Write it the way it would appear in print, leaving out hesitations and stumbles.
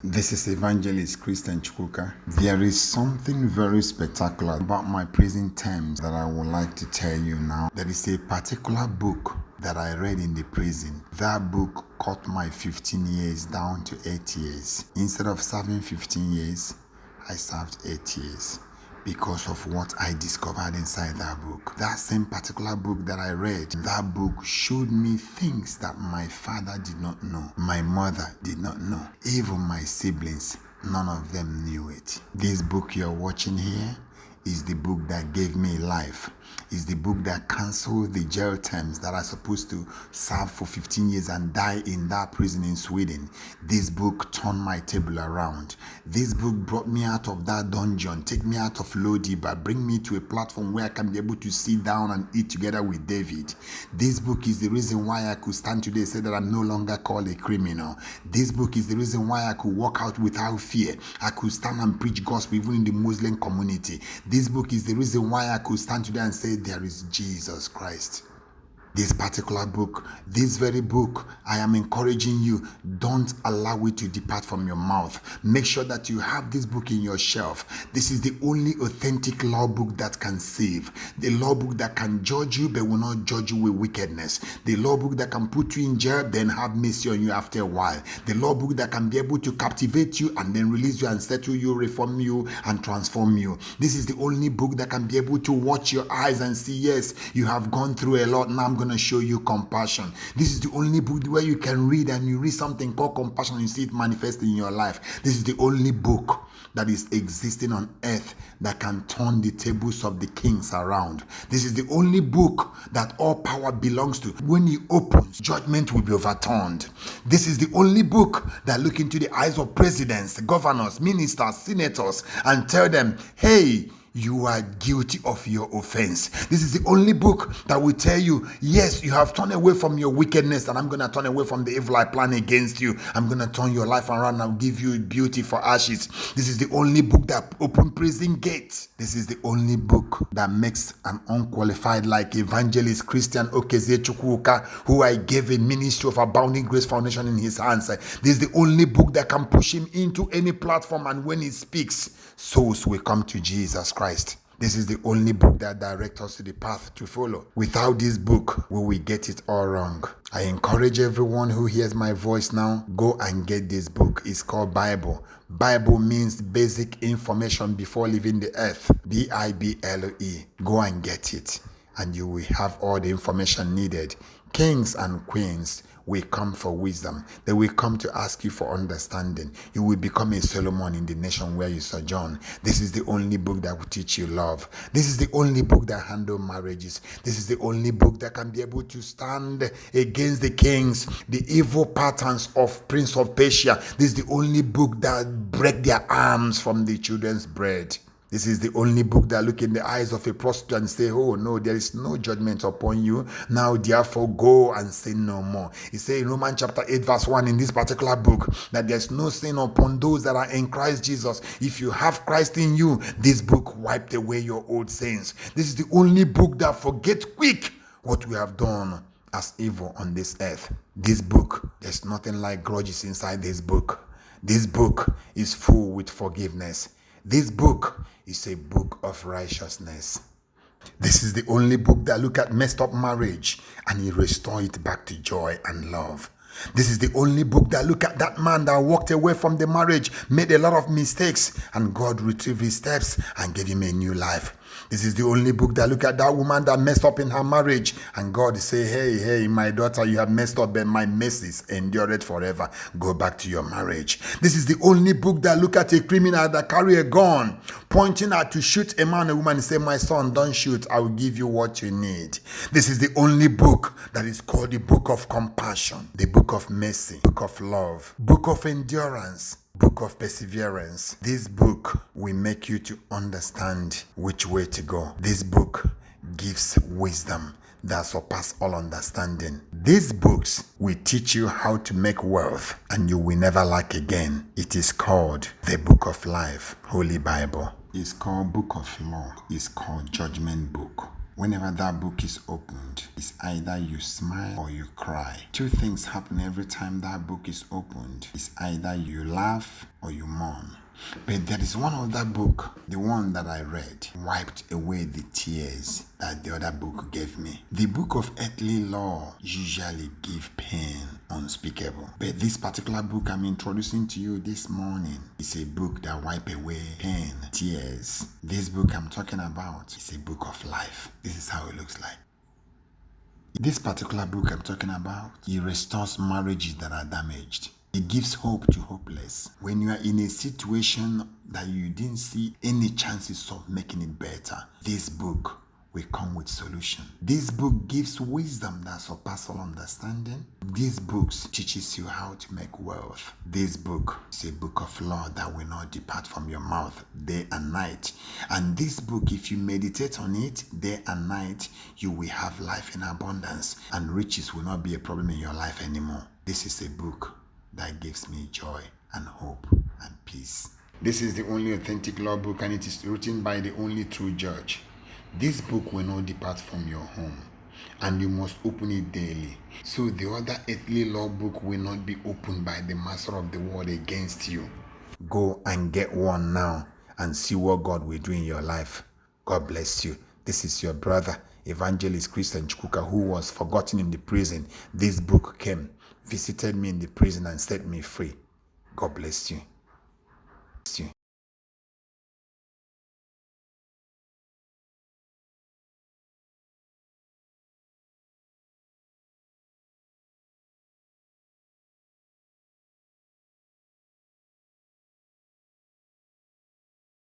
This is Evangelist Christian Chukwuka. There is something very spectacular about my prison terms that I would like to tell you now. There is a particular book that I read in the prison. That book cut my 15 years down to 8 years. Instead of serving 15 years, I served 8 years because of what I discovered inside that book. That same particular book that I read, that book showed me things that my father did not know, my mother did not know, even my siblings, none of them knew it. This book you're watching here is the book that gave me life. Is the book that canceled the jail terms that are supposed to serve for 15 years and die in that prison in Sweden. This book turned my table around. This book brought me out of that dungeon, take me out of Lodiba, bring me to a platform where I can be able to sit down and eat together with David. This book is the reason why I could stand today and say that I'm no longer called a criminal. This book is the reason why I could walk out without fear. I could stand and preach gospel even in the Muslim community. This book is the reason why I could stand today and say there is Jesus Christ. This particular book, this very book, I am encouraging you, don't allow it to depart from your mouth. Make sure that you have this book in your shelf. This is the only authentic law book that can save. The law book that can judge you but will not judge you with wickedness. The law book that can put you in jail then have mercy on you after a while. The law book that can be able to captivate you and then release you and settle you, reform you and transform you. This is the only book that can be able to watch your eyes and see, yes, you have gone through a lot, now I'm going to show you compassion. This is the only book where you can read and you read something called compassion and you see it manifest in your life. This is the only book that is existing on earth that can turn the tables of the kings around. This is the only book that all power belongs to. When he opens, judgment will be overturned. This is the only book that look into the eyes of presidents, governors, ministers, senators and tell them, hey, you are guilty of your offense. This is the only book that will tell you, yes, you have turned away from your wickedness and I'm going to turn away from the evil I plan against you. I'm going to turn your life around and I'll give you beauty for ashes. This is the only book that opens prison gates. This is the only book that makes an unqualified like Evangelist Christian Chukwuka, who I gave a ministry of Abounding Grace Foundation in his hands. This is the only book that can push him into any platform, and when he speaks, souls will come to Jesus Christ. This is the only book that directs us to the path to follow. Without this book, we will get it all wrong. I encourage everyone who hears my voice now, go and get this book. It's called Bible. Bible means basic information before leaving the earth. Bible. Go and get it, and you will have all the information needed. Kings and queens will come for wisdom. They will come to ask you for understanding. You will become a Solomon in the nation where you sojourn. This is the only book that will teach you love. This is the only book that handles marriages. This is the only book that can be able to stand against the kings, the evil patterns of Prince of Persia. This is the only book that break their arms from the children's bread. This is the only book that look in the eyes of a prostitute and say, oh no, there is no judgment upon you. Now therefore go and sin no more. It says in Romans chapter 8 verse 1 in this particular book that there's no sin upon those that are in Christ Jesus. If you have Christ in you, this book wiped away your old sins. This is the only book that forgets quick what we have done as evil on this earth. This book, there's nothing like grudges inside this book. This book is full with forgiveness. This book is a book of righteousness. This is the only book that look at messed up marriage and he restore it back to joy and love. This is the only book that look at that man that walked away from the marriage, made a lot of mistakes, and God retrieved his steps and gave him a new life. This is the only book that look at that woman that messed up in her marriage, and God say, hey, my daughter, you have messed up, but my mercies endureth forever. Go back to your marriage. This is the only book that look at a criminal that carry a gun, pointing out to shoot a man, a woman, and say, my son, don't shoot. I will give you what you need. This is the only book that is called the book of compassion, the book of mercy, book of love, book of endurance, book of perseverance. This book will make you to understand which way to go. This book gives wisdom that surpasses all understanding. These books will teach you how to make wealth and you will never lack again. It is called the Book of Life, Holy Bible. It's called Book of Law. It's called Judgment Book. Whenever that book is opened, it's either you smile or you cry. Two things happen every time that book is opened. It's either you laugh or you mourn. But there is one of that book, the one that I read, wiped away the tears that the other book gave me. The book of earthly law usually give pain unspeakable. But this particular book I'm introducing to you this morning is a book that wipe away pain, tears. This book I'm talking about is a book of life. This is how it looks like. This particular book I'm talking about, it restores marriages that are damaged. It gives hope to hopeless. When you are in a situation that you didn't see any chances of making it better, this book will come with solution. This book gives wisdom that surpasses all understanding. This book teaches you how to make wealth. This book is a book of law that will not depart from your mouth day and night. And this book, if you meditate on it day and night, you will have life in abundance, and riches will not be a problem in your life anymore. This is a book that gives me joy and hope and peace. This is the only authentic law book, and it is written by the only true judge. This book will not depart from your home, and you must open it daily. So the other earthly law book will not be opened by the master of the world against you. Go and get one now and see what God will do in your life. God bless you. This is your brother, Evangelist Chukwuka, who was forgotten in the prison. This book came, visited me in the prison, and set me free. God bless you.